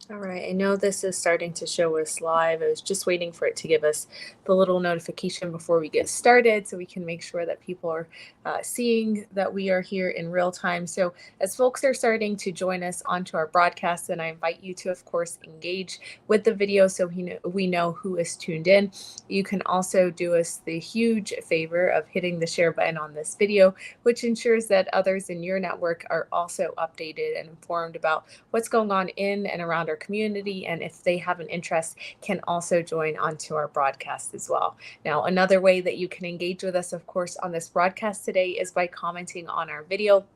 All right, I know this is starting to show us live. I was just waiting for it to give us the little notification before we get started so we can make sure that people are seeing that we are here in real time. So, as folks are starting to join us onto our broadcast, then I invite you to, of course, engage with the video so we know who is tuned in. You can also do us the huge favor of hitting the share button on this video, which ensures that others in your network are also updated and informed about what's going on in and around our community, and if they have an interest, can also join onto our broadcast as well. Now, another way that you can engage with us, of course, on this broadcast today is by commenting on our video.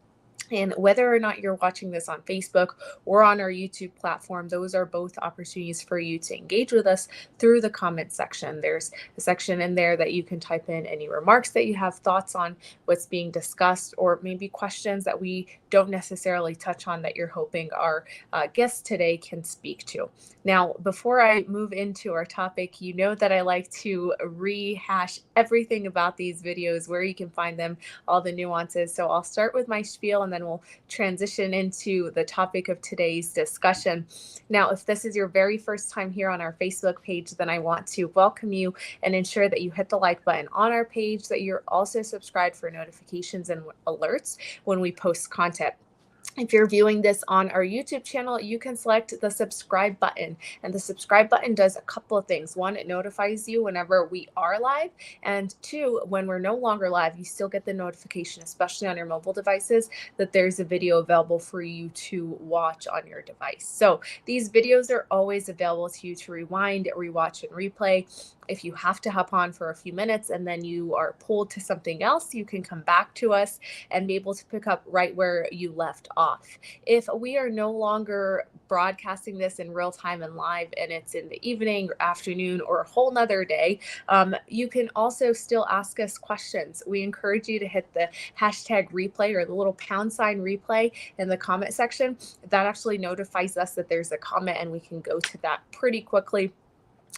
And whether or not you're watching this on Facebook or on our YouTube platform, those are both opportunities for you to engage with us through the comment section. There's a section in there that you can type in any remarks that you have, thoughts on what's being discussed, or maybe questions that we don't necessarily touch on that you're hoping our guest today can speak to. Now, before I move into our topic, you know that I like to rehash everything about these videos, where you can find them, all the nuances. So I'll start with my spiel and then we'll transition into the topic of today's discussion. Now, if this is your very first time here on our Facebook page, then I want to welcome you and ensure that you hit the like button on our page, that you're also subscribed for notifications and alerts when we post content. If you're viewing this on our YouTube channel, you can select the subscribe button. And the subscribe button does a couple of things. One, it notifies you whenever we are live. And two, when we're no longer live, you still get the notification, especially on your mobile devices, that there's a video available for you to watch on your device. So these videos are always available to you to rewind, rewatch, and replay. If you have to hop on for a few minutes and then you are pulled to something else, you can come back to us and be able to pick up right where you left off. If we are no longer broadcasting this in real time and live, and it's in the evening or afternoon or a whole nother day, you can also still ask us questions. We encourage you to hit the hashtag replay or the little pound sign replay in the comment section. That actually notifies us that there's a comment and we can go to that pretty quickly.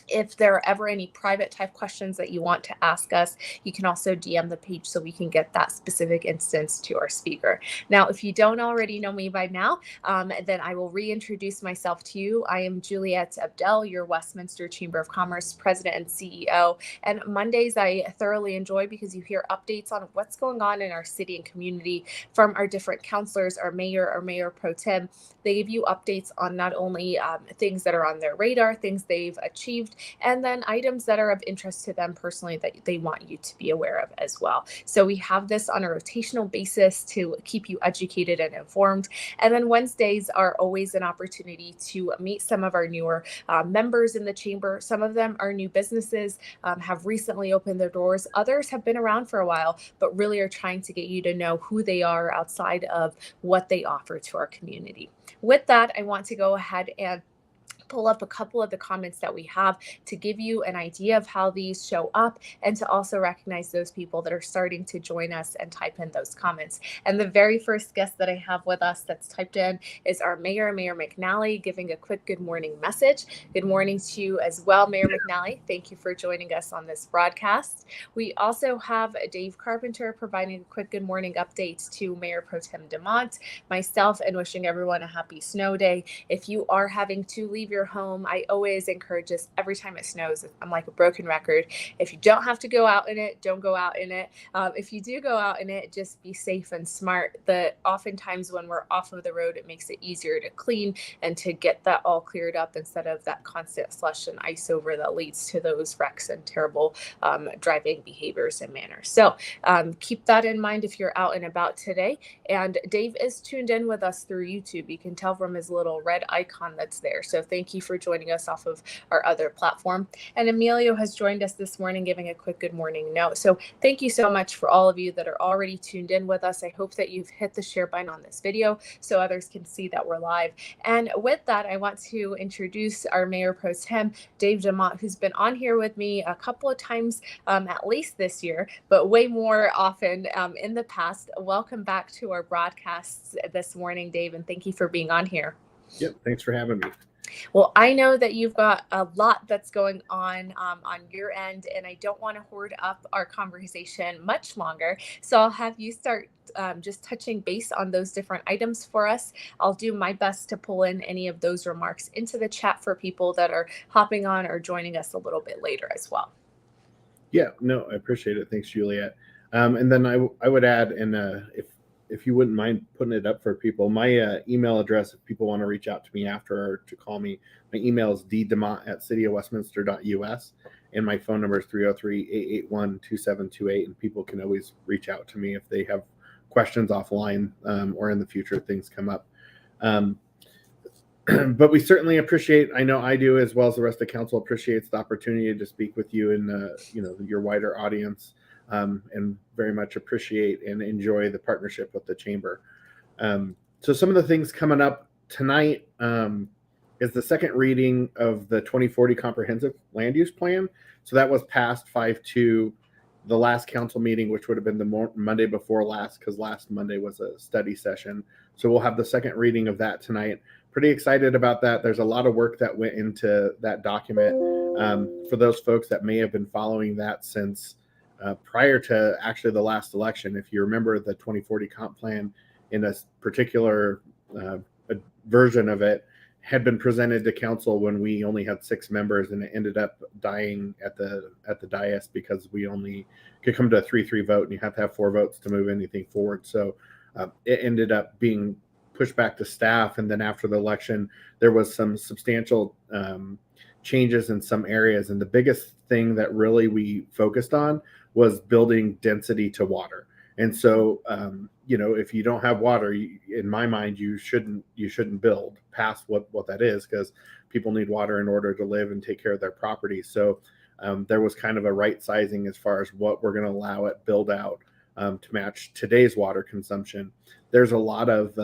If there are ever any private type questions that you want to ask us, you can also DM the page so we can get that specific instance to our speaker. Now, if you don't already know me by now, then I will reintroduce myself to you. I am Juliette Abdel, your Westminster Chamber of Commerce President and CEO. And Mondays I thoroughly enjoy because you hear updates on what's going on in our city and community from our different councilors, our mayor pro tem. They give you updates on not only things that are on their radar, things they've achieved, and then items that are of interest to them personally that they want you to be aware of as well. So we have this on a rotational basis to keep you educated and informed. And then Wednesdays are always an opportunity to meet some of our newer members in the chamber. Some of them are new businesses, have recently opened their doors. Others have been around for a while, but really are trying to get you to know who they are outside of what they offer to our community. With that, I want to go ahead and pull up a couple of the comments that we have to give you an idea of how these show up and to also recognize those people that are starting to join us and type in those comments. And the very first guest that I have with us that's typed in is our Mayor McNally, giving a quick good morning message. Good morning to you as well, Mayor McNally. Thank you for joining us on this broadcast. We also have Dave Carpenter providing a quick good morning update to Mayor Pro Tem DeMont, myself, and wishing everyone a happy snow day. If you are having to leave your home, I always encourage this every time it snows. I'm like a broken record. If you don't have to go out in it, don't go out in it. If you do go out in it, just be safe and smart. Oftentimes when we're off of the road, it makes it easier to clean and to get that all cleared up instead of that constant slush and ice over that leads to those wrecks and terrible driving behaviors and manners. So keep that in mind if you're out and about today. And Dave is tuned in with us through YouTube. You can tell from his little red icon that's there. So thank you for joining us off of our other platform. And Emilio has joined us this morning, giving a quick good morning note. So thank you so much for all of you that are already tuned in with us. I hope that you've hit the share button on this video so others can see that we're live. And with that, I want to introduce our Mayor Pro Tem, Dave DeMont, who's been on here with me a couple of times, at least this year, but way more often in the past. Welcome back to our broadcasts this morning, Dave, and thank you for being on here. Yep, thanks for having me. Well, I know that you've got a lot that's going on your end, and I don't want to hoard up our conversation much longer. So I'll have you start just touching base on those different items for us. I'll do my best to pull in any of those remarks into the chat for people that are hopping on or joining us a little bit later as well. Yeah, no, I appreciate it. Thanks, Juliet. And then I would add, and if you wouldn't mind putting it up for people, my email address, if people want to reach out to me after or to call me, my email is ddemont@cityofwestminster.us, and my phone number is 303-881-2728, and people can always reach out to me if they have questions offline or in the future things come up. But we certainly appreciate, I know I do, as well as the rest of the council appreciates the opportunity to speak with you and your wider audience, and very much appreciate and enjoy the partnership with the chamber. So some of the things coming up tonight is the second reading of the 2040 Comprehensive Land Use Plan. So that was passed 5-2 the last council meeting, which would have been the Monday before last, because last Monday was a study session. So we'll have the second reading of that tonight. Pretty excited about that. There's a lot of work that went into that document. For those folks that may have been following that since prior to actually the last election, if you remember the 2040 comp plan in a particular version of it had been presented to council when we only had 6 members, and it ended up dying at the dais because we only could come to a 3-3 vote, and you have to have 4 votes to move anything forward. So it ended up being pushed back to staff, and then after the election there was some substantial changes in some areas, and the biggest thing that really we focused on was building density to water. And so if you don't have water, in my mind, you shouldn't build past what that is, because people need water in order to live and take care of their property. So there was kind of a right sizing as far as what we're going to allow it build out to match today's water consumption. There's a lot of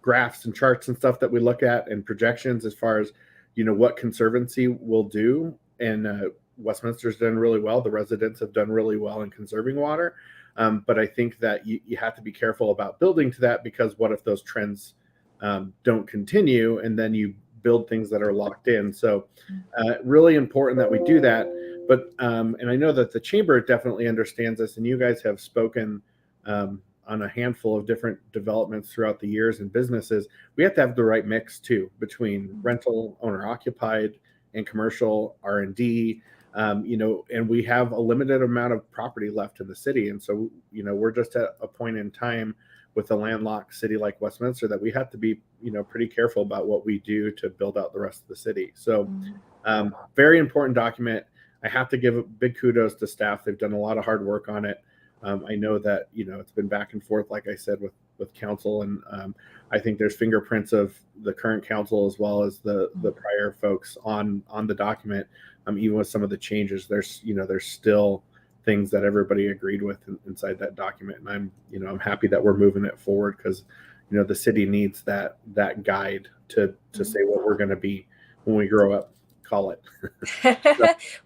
graphs and charts and stuff that we look at and projections as far as what Conservancy will do, and Westminster's done really well. The residents have done really well in conserving water. But I think that you have to be careful about building to that, because what if those trends don't continue, and then you build things that are locked in. So really important that we do that. But and I know that the chamber definitely understands this, and you guys have spoken on a handful of different developments throughout the years and businesses. We have to have the right mix too, between rental, owner occupied, and commercial R&D. And we have a limited amount of property left in the city. And so, we're just at a point in time with a landlocked city like Westminster that we have to be, pretty careful about what we do to build out the rest of the city. So very important document. I have to give big kudos to staff. They've done a lot of hard work on it. I know that, it's been back and forth, like I said, with council. And I think there's fingerprints of the current council as well as the prior folks on the document. Even with some of the changes, there's still things that everybody agreed with inside that document. And I'm happy that we're moving it forward, because, the city needs that guide to say what we're going to be when we grow up. Call it.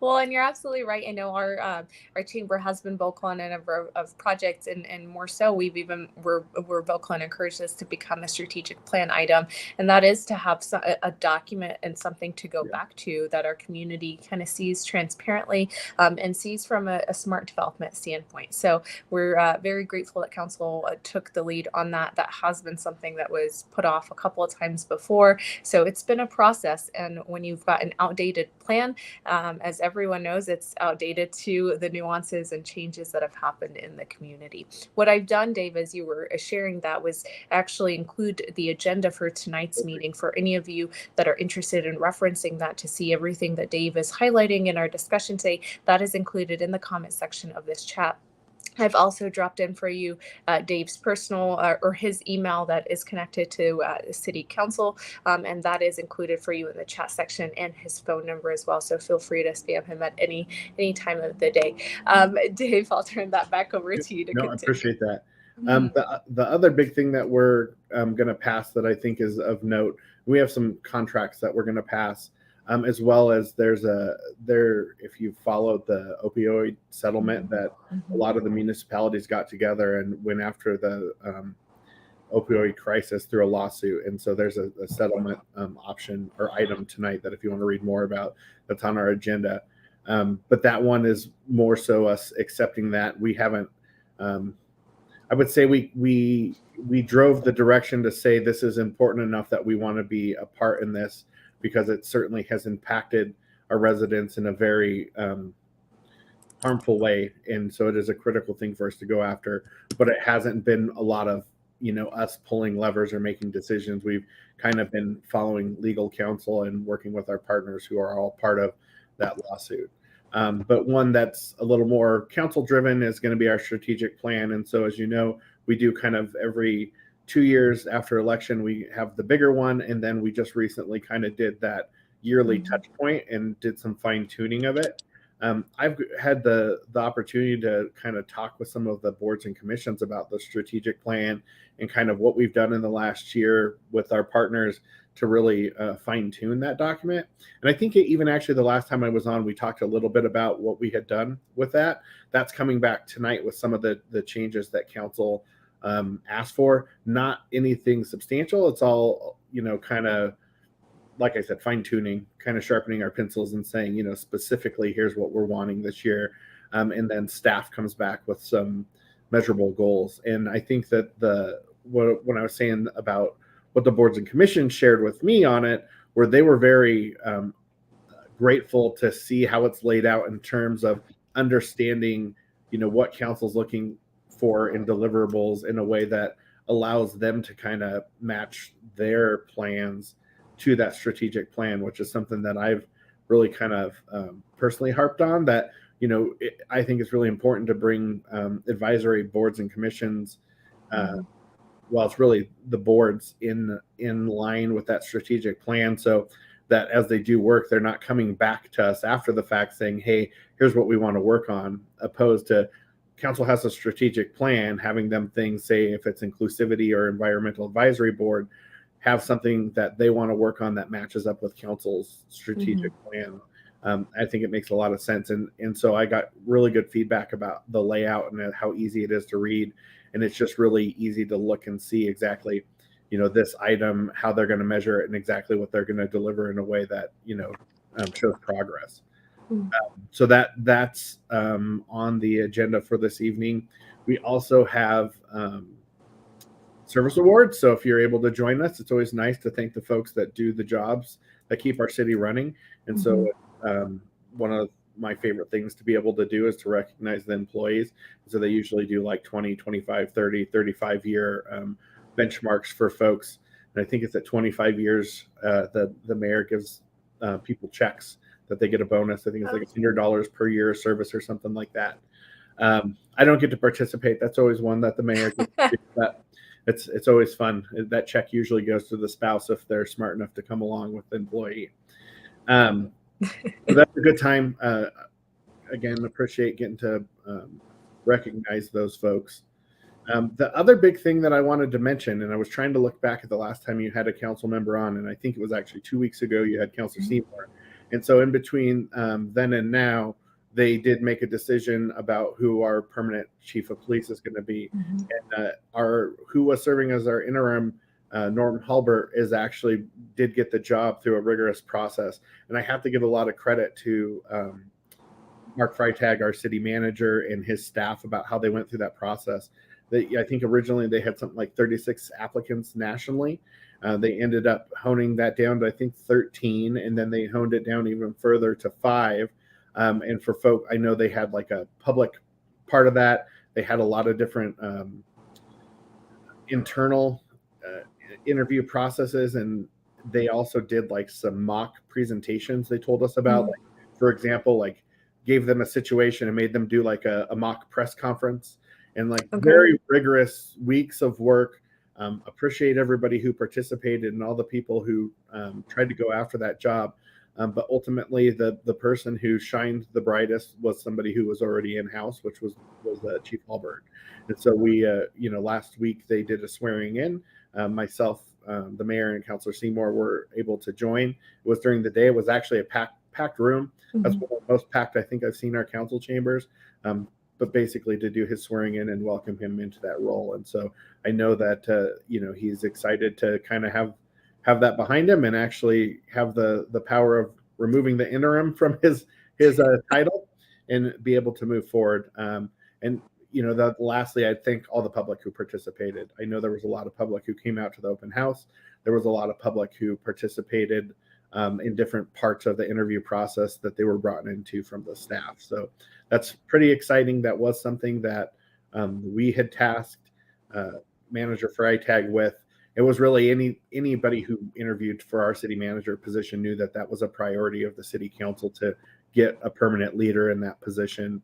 Well, and you're absolutely right. I know our chamber has been vocal on a number of projects, and more so, we're vocal and encouraged this to become a strategic plan item, and that is to have a document and something to go back to that our community kind of sees transparently and sees from a smart development standpoint. So we're very grateful that council took the lead on that. That has been something that was put off a couple of times before. So it's been a process, and when you've got an outdated plan, as everyone knows, it's outdated to the nuances and changes that have happened in the community. What I've done, Dave, as you were sharing that, was actually include the agenda for tonight's meeting for any of you that are interested in referencing that to see everything that Dave is highlighting in our discussion today. That is included in the comment section of this chat. I've also dropped in for you Dave's personal or his email that is connected to the city council, and that is included for you in the chat section, and his phone number as well. So feel free to spam him at any time of the day. Dave, I'll turn that back over to you to continue. I appreciate that. The other big thing that we're going to pass that I think is of note, we have some contracts that we're going to pass. As well as if you followed the opioid settlement, that a lot of the municipalities got together and went after opioid crisis through a lawsuit. And so there's a settlement option or item tonight that if you want to read more about, that's on our agenda. But that one is more so us accepting that. We haven't, I would say we drove the direction to say this is important enough that we want to be a part in this, because it certainly has impacted our residents in a very harmful way. And so it is a critical thing for us to go after, but it hasn't been a lot of, us pulling levers or making decisions. We've kind of been following legal counsel and working with our partners who are all part of that lawsuit. But one that's a little more council driven is going to be our strategic plan. And so, as you know, we do kind of every 2 years after election, we have the bigger one. And then we just recently kind of did that yearly touch point and did some fine tuning of it. I've had the opportunity to kind of talk with some of the boards and commissions about the strategic plan and kind of what we've done in the last year with our partners to really fine tune that document. And I think even actually the last time I was on, we talked a little bit about what we had done with that. That's coming back tonight with some of the changes that council asked for. Not anything substantial. It's all, kind of, like I said, fine tuning, kind of sharpening our pencils and saying, specifically, here's what we're wanting this year. And then staff comes back with some measurable goals. And I think that when I was saying about what the boards and commissions shared with me on it, where they were very grateful to see how it's laid out in terms of understanding, what council's looking for in deliverables in a way that allows them to kind of match their plans to that strategic plan, which is something that I've really kind of personally harped on, that, I think it's really important to bring advisory boards and commissions, well, it's really the boards in line with that strategic plan, so that as they do work, they're not coming back to us after the fact saying, hey, here's what we want to work on, opposed to council has a strategic plan, having them things, say if it's inclusivity or environmental advisory board, have something that they want to work on that matches up with council's strategic plan. I think it makes a lot of sense. And so I got really good feedback about the layout and how easy it is to read. And it's just really easy to look and see exactly, this item, how they're going to measure it and exactly what they're going to deliver in a way that, shows progress. So that's on the agenda for this evening. We also have service awards. So if you're able to join us, it's always nice to thank the folks that do the jobs that keep our city running. And so one of my favorite things to be able to do is to recognize the employees. So they usually do like 20, 25, 30, 35 year benchmarks for folks. And I think it's at 25 years, the mayor gives people checks that they get a bonus. I think it's like $100 per year of service or something like that. I don't get to participate. That's always one that the mayor gets to do, but it's always fun. That check usually goes to the spouse if they're smart enough to come along with the employee. So that's a good time. Again, appreciate getting to recognize those folks. The other big thing that I wanted to mention, and I was trying to look back at the last time you had a council member on, and I think it was actually 2 weeks ago you had Councilor Seymour. And so in between then and now, they did make a decision about who our permanent chief of police is going to be. And who was serving as our interim, Norm Halbert, did get the job through a rigorous process. And I have to give a lot of credit to Mark Freitag, our city manager, and his staff about how they went through that process. I think originally they had something like 36 applicants nationally. They ended up honing that down to, I think, 13, and then they honed it down even further to 5. And for folk, I know they had like a public part of that. They had a lot of different internal interview processes, and they also did like some mock presentations they told us about. Like, for example, like gave them a situation and made them do like a mock press conference, and like very rigorous weeks of work. Appreciate everybody who participated and all the people who tried to go after that job. But ultimately, the person who shined the brightest was somebody who was already in house, which was Chief Halbert. And so we, last week they did a swearing in. Myself, the mayor, and Councilor Seymour were able to join. It was during the day. It was actually a packed room. That's one of the most packed I think I've seen our council chambers. but basically to do his swearing in and welcome him into that role. And so I know that he's excited to kind of have that behind him and actually have the power of removing the interim from his title and be able to move forward. And that lastly, I thank all the public who participated. I know there was a lot of public who came out to the open house. There was a lot of public who participated in different parts of the interview process that they were brought into from the staff. So that's pretty exciting. That was something that we had tasked manager for ITAG with. It was really anybody who interviewed for our city manager position knew that was a priority of the city council to get a permanent leader in that position.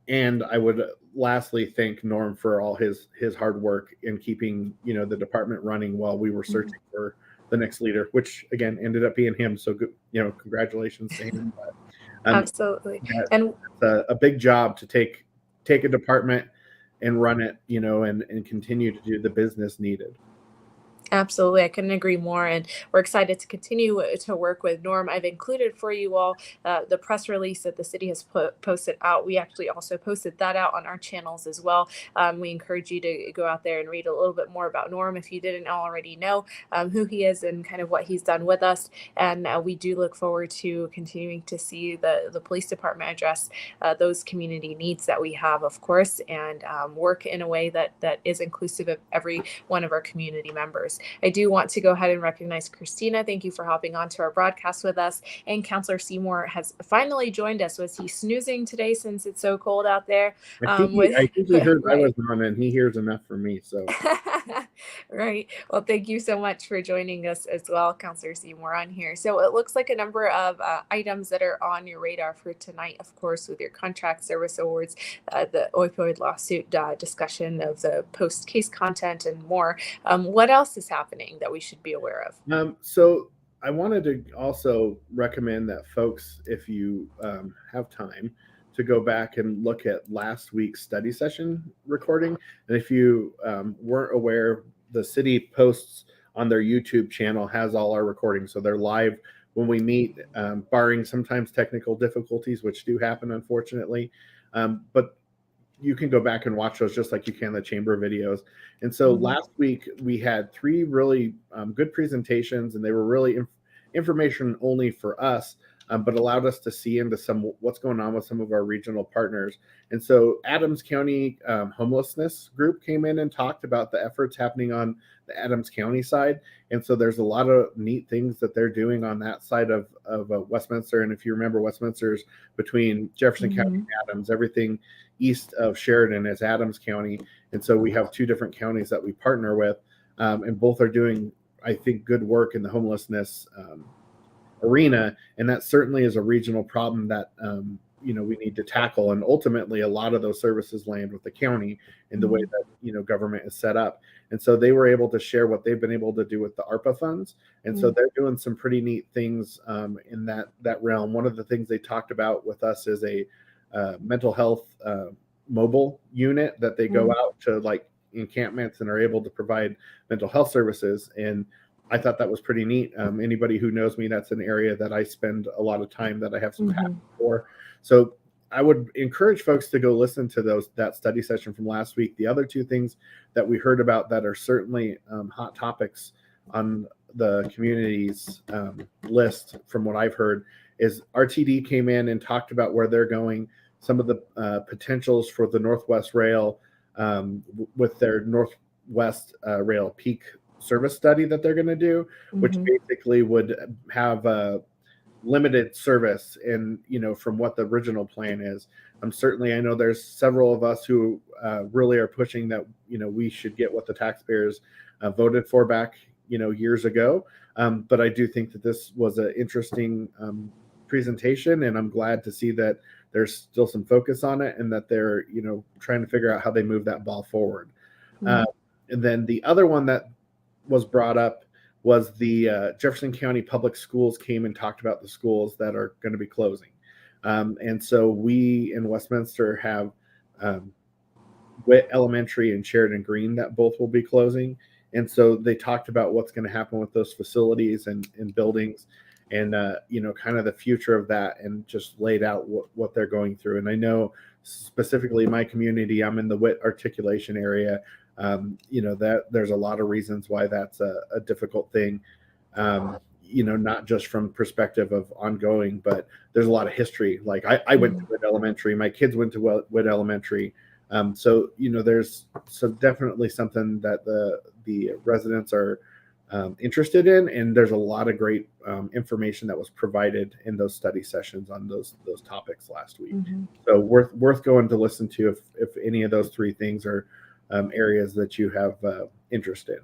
And I would lastly thank Norm for all his hard work in keeping the department running while we were searching for the next leader, which again ended up being him. So good, congratulations to him. But, absolutely, and it's a big job to take a department and run it, and continue to do the business needed. Absolutely. I couldn't agree more. And we're excited to continue to work with Norm. I've included for you all the press release that the city has posted out. We actually also posted that out on our channels as well. We encourage you to go out there and read a little bit more about Norm if you didn't already know who he is and kind of what he's done with us. And we do look forward to continuing to see the police department address those community needs that we have, of course, and work in a way that is inclusive of every one of our community members. I do want to go ahead and recognize Christina. Thank you for hopping on to our broadcast with us. And Councillor Seymour has finally joined us. Was he snoozing today since it's so cold out there? I think he heard right. I was on, and he hears enough for me. So right. Well, thank you so much for joining us as well, Councillor Seymour, on here. So it looks like a number of items that are on your radar for tonight, of course, with your contract service awards, the opioid lawsuit discussion of the post-case content and more. What else is happening that we should be aware of? So I wanted to also recommend that folks, if you have time, to go back and look at last week's study session recording. And if you weren't aware, the city posts on their YouTube channel has all our recordings. So they're live when we meet, barring sometimes technical difficulties, which do happen, unfortunately. But you can go back and watch those just like you can the chamber videos. And so last week we had 3 really good presentations, and they were really information only for us, but allowed us to see into what's going on with some of our regional partners. And so Adams County Homelessness Group came in and talked about the efforts happening on the Adams County side. And so there's a lot of neat things that they're doing on that side of Westminster. And if you remember, Westminster is between Jefferson County and Adams. Everything east of Sheridan is Adams County. And so we have 2 different counties that we partner with, and both are doing, I think, good work in the homelessness arena. And that certainly is a regional problem that we need to tackle. And ultimately, a lot of those services land with the county in the way that government is set up. And so they were able to share what they've been able to do with the ARPA funds. And so they're doing some pretty neat things in that realm. One of the things they talked about with us is a mental health mobile unit that they go out to, like, encampments, and are able to provide mental health services. And I thought that was pretty neat. Anybody who knows me, that's an area that I spend a lot of time, that I have some passion for. So I would encourage folks to go listen to that study session from last week. The other 2 things that we heard about that are certainly hot topics on the community's list, from what I've heard, is RTD came in and talked about where they're going, some of the potentials for the Northwest Rail with their Northwest Rail peak service study that they're going to do, which basically would have a limited service, and from what the original plan is. Certainly, I know there's several of us who really are pushing that we should get what the taxpayers voted for back years ago. But I do think that this was an interesting presentation, and I'm glad to see that there's still some focus on it, and that they're trying to figure out how they move that ball forward. And then the other one that was brought up was the Jefferson County Public Schools came and talked about the schools that are going to be closing. And so we in Westminster have Witt Elementary and Sheridan Green that both will be closing. And so they talked about what's going to happen with those facilities and buildings, and kind of the future of that, and just laid out what they're going through. And I know specifically my community, I'm in the WIT articulation area. That there's a lot of reasons why that's a difficult thing. Not just from perspective of ongoing, but there's a lot of history. Like I went to WIT Elementary, my kids went to WIT Elementary. There's definitely something that the residents are interested in, and there's a lot of great information that was provided in those study sessions on those topics last week. So worth going to listen to if any of those three things are areas that you have interest in.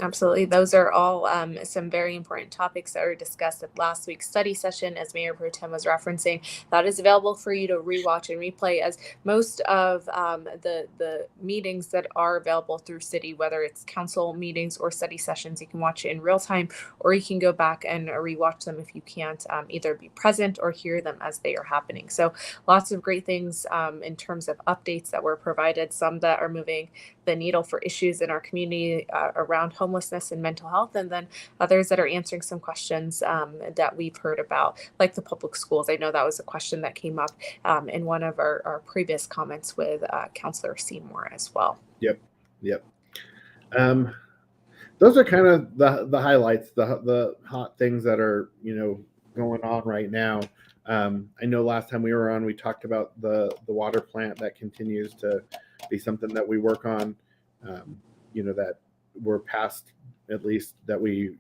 Absolutely. Those are all some very important topics that were discussed at last week's study session, as Mayor Pro Tem was referencing. That is available for you to rewatch and replay, as most of the meetings that are available through City, whether it's council meetings or study sessions, you can watch it in real time, or you can go back and rewatch them if you can't either be present or hear them as they are happening. So lots of great things in terms of updates that were provided, some that are moving the needle for issues in our community around homelessness and mental health, and then others that are answering some questions that we've heard about, like the public schools. I know that was a question that came up in one of our previous comments with Councillor Seymour as well. Yep. Those are kind of the highlights, the hot things that are going on right now. I know last time we were on, we talked about the water plant. That continues to be something that we work on, that we're past, at least that we,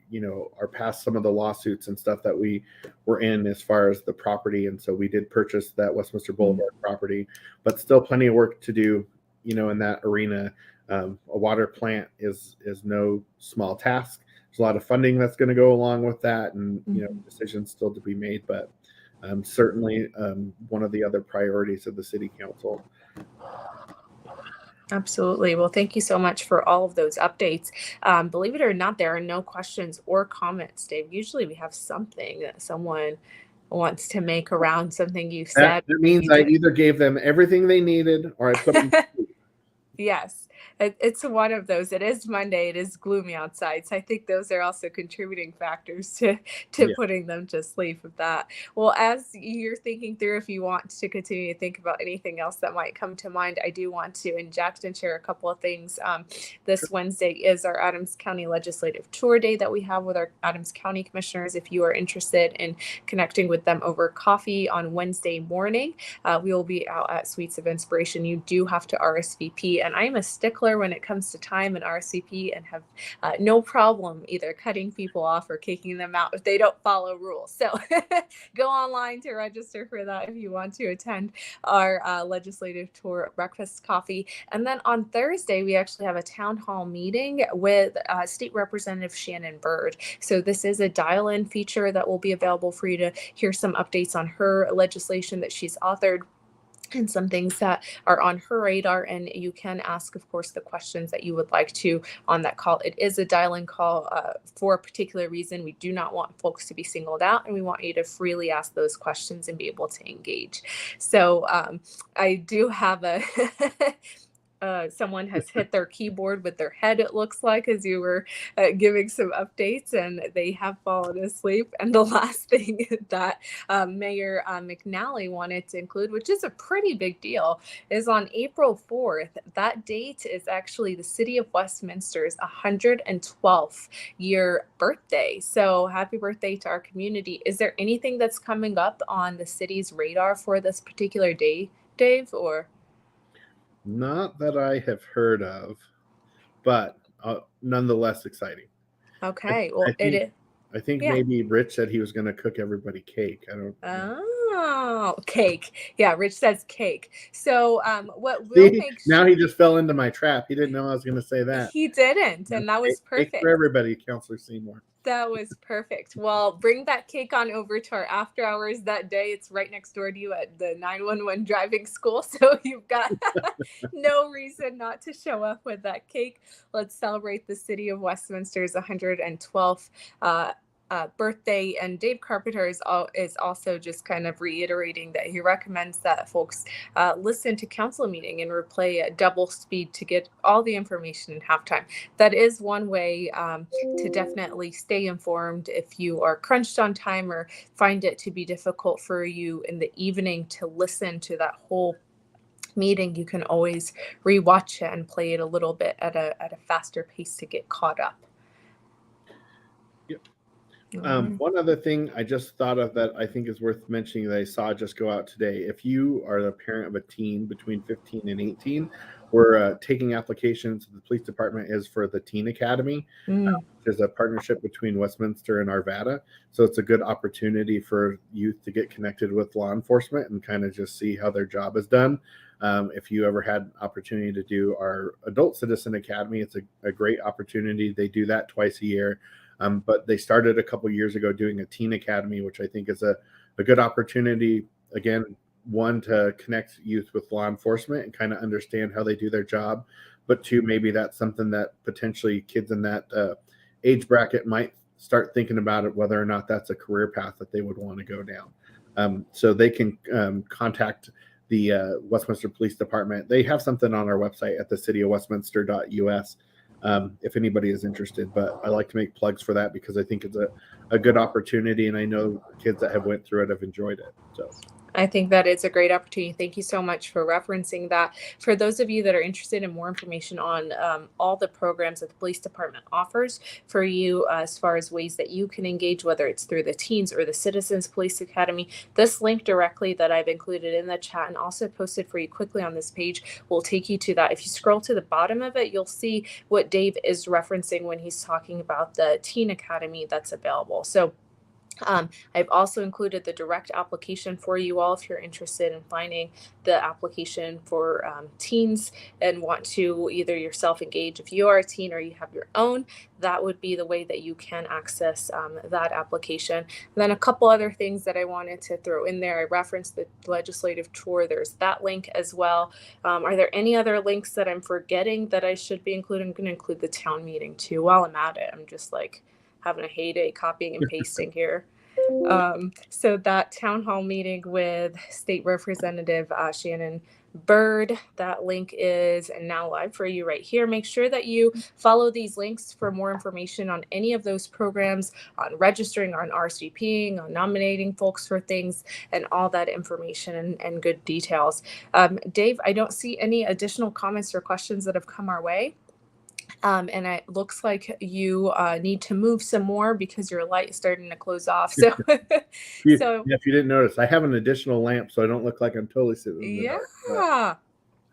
are past some of the lawsuits and stuff that we were in as far as the property. And so we did purchase that Westminster Boulevard property, but still plenty of work to do, in that arena. A water plant is no small task. There's a lot of funding that's going to go along with that, and, decisions still to be made, but certainly one of the other priorities of the city council. Absolutely. Well, thank you so much for all of those updates. Believe it or not, there are no questions or comments, Dave. Usually we have something that someone wants to make around something you said. That means I either gave them everything they needed or I put them to sleep. Yes, it's one of those. It is Monday. It is gloomy outside. So I think those are also contributing factors to putting them to sleep with that. Well, as you're thinking through, if you want to continue to think about anything else that might come to mind, I do want to inject and share a couple of things. This Wednesday is our Adams County Legislative Tour Day that we have with our Adams County Commissioners. If you are interested in connecting with them over coffee on Wednesday morning, we will be out at Suites of Inspiration. You do have to RSVP, and I'm a stickler when it comes to time and RSVP, and have no problem either cutting people off or kicking them out if they don't follow rules. So go online to register for that if you want to attend our legislative tour breakfast coffee. And then on Thursday, we actually have a town hall meeting with State Representative Shannon Bird. So this is a dial-in feature that will be available for you to hear some updates on her legislation that she's authored, and some things that are on her radar. And you can ask, of course, the questions that you would like to on that call. It is a dial-in call for a particular reason. We do not want folks to be singled out, and we want you to freely ask those questions and be able to engage. So I do have a someone has hit their keyboard with their head, it looks like, as you were giving some updates, and they have fallen asleep. And the last thing that Mayor McNally wanted to include, which is a pretty big deal, is on April 4th. That date is actually the City of Westminster's 112th year birthday. So happy birthday to our community. Is there anything that's coming up on the city's radar for this particular day, Dave, or? Not that I have heard of, but nonetheless exciting. Okay. Well, I think maybe Rich said he was going to cook everybody cake. I don't know. Oh, cake. Yeah, Rich says cake. So what we'll make now he just fell into my trap. He didn't know I was going to say that. He didn't, and that was perfect. Cake for everybody, Councillor Seymour. That was perfect. Well, bring that cake on over to our after hours that day. It's right next door to you at the 911 driving school. So you've got no reason not to show up with that cake. Let's celebrate the City of Westminster's 112th birthday. And Dave Carpenter is also just kind of reiterating that he recommends that folks listen to council meeting and replay at double speed to get all the information in halftime. That is one way to definitely stay informed if you are crunched on time or find it to be difficult for you in the evening to listen to that whole meeting, you can always rewatch it and play it a little bit at a faster pace to get caught up. Yep. One other thing I just thought of that I think is worth mentioning that I saw just go out today. If you are the parent of a teen between 15 and 18, we're taking applications. The police department is for the Teen Academy, which is a partnership between Westminster and Arvada. So it's a good opportunity for youth to get connected with law enforcement and kind of just see how their job is done. If you ever had opportunity to do our Adult Citizen Academy, it's a great opportunity. They do that twice a year. But they started a couple years ago doing a Teen Academy, which I think is a good opportunity. Again, one, to connect youth with law enforcement and kind of understand how they do their job. But two, maybe that's something that potentially kids in that age bracket might start thinking about it, whether or not that's a career path that they would want to go down. So they can contact the Westminster Police Department. They have something on our website at thecityofwestminster.us. If anybody is interested, but I like to make plugs for that because I think it's a good opportunity, and I know kids that have went through it have enjoyed it. So I think that is a great opportunity. Thank you so much for referencing that. For those of you that are interested in more information on all the programs that the police department offers for you, as far as ways that you can engage, whether it's through the Teens or the Citizens Police Academy, this link directly that I've included in the chat and also posted for you quickly on this page will take you to that. If you scroll to the bottom of it, you'll see what Dave is referencing when he's talking about the Teen Academy that's available. So I've also included the direct application for you all if you're interested in finding the application for teens and want to either yourself engage if you are a teen or you have your own. That would be the way that you can access that application. And then a couple other things that I wanted to throw in there. I referenced the legislative tour. There's that link as well. Are there any other links that I'm forgetting that I should be including? I'm going to include the town meeting too. While I'm at it, I'm just like having a heyday copying and pasting here. So that town hall meeting with State Representative Shannon Bird, that link is now live for you right here. Make sure that you follow these links for more information on any of those programs, on registering, on RSVPing, on nominating folks for things, and all that information and good details. Dave, I don't see any additional comments or questions that have come our way. And it looks like you need to move some more because your light is starting to close off. So, if you didn't notice, I have an additional lamp so I don't look like I'm totally sitting in the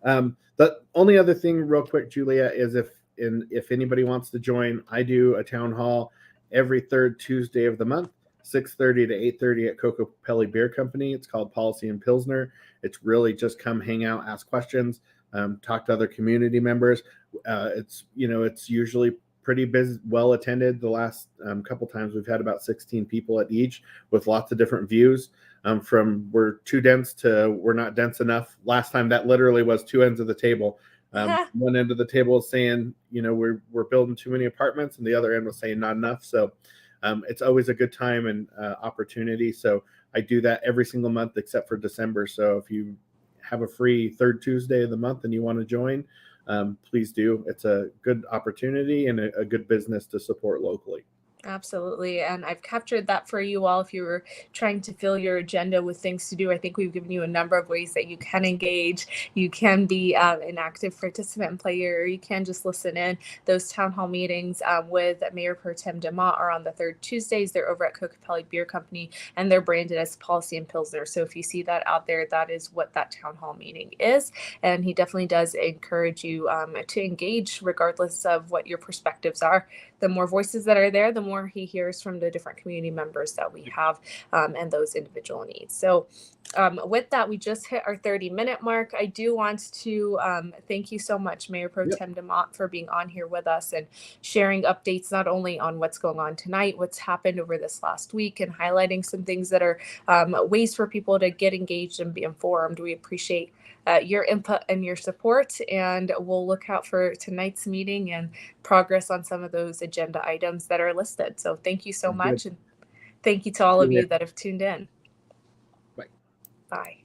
dark. The only other thing real quick, Julia, is if anybody wants to join, I do a town hall every third Tuesday of the month, 6:30 to 8:30 at Kokopelli Beer Company. It's called Policy and Pilsner. It's really just come hang out, ask questions, talk to other community members. It's usually pretty busy, well attended. The last couple times we've had about 16 people at each with lots of different views, from we're too dense to we're not dense enough. Last time that literally was two ends of the table. One end of the table is saying, we're building too many apartments, and the other end was saying not enough. So it's always a good time and opportunity. So I do that every single month except for December. So if you have a free third Tuesday of the month and you want to join, please do. It's a good opportunity and a good business to support locally. Absolutely. And I've captured that for you all if you were trying to fill your agenda with things to do. I think we've given you a number of ways that you can engage. You can be an active participant and player, or you can just listen in. Those town hall meetings with Mayor Pro Tem DeMott are on the third Tuesdays. They're over at Kokopelli Beer Company, and they're branded as Policy and Pilsner. So if you see that out there, that is what that town hall meeting is. And he definitely does encourage you to engage regardless of what your perspectives are. The more voices that are there, the more he hears from the different community members that we have and those individual needs. So with that, we just hit our 30-minute mark. I do want to thank you so much, Mayor Pro Tem DeMott, for being on here with us and sharing updates not only on what's going on tonight, what's happened over this last week, and highlighting some things that are ways for people to get engaged and be informed. We appreciate your input and your support, and we'll look out for tonight's meeting and progress on some of those agenda items that are listed. So thank you so much, and thank you to all of you that have tuned in. Bye. Bye.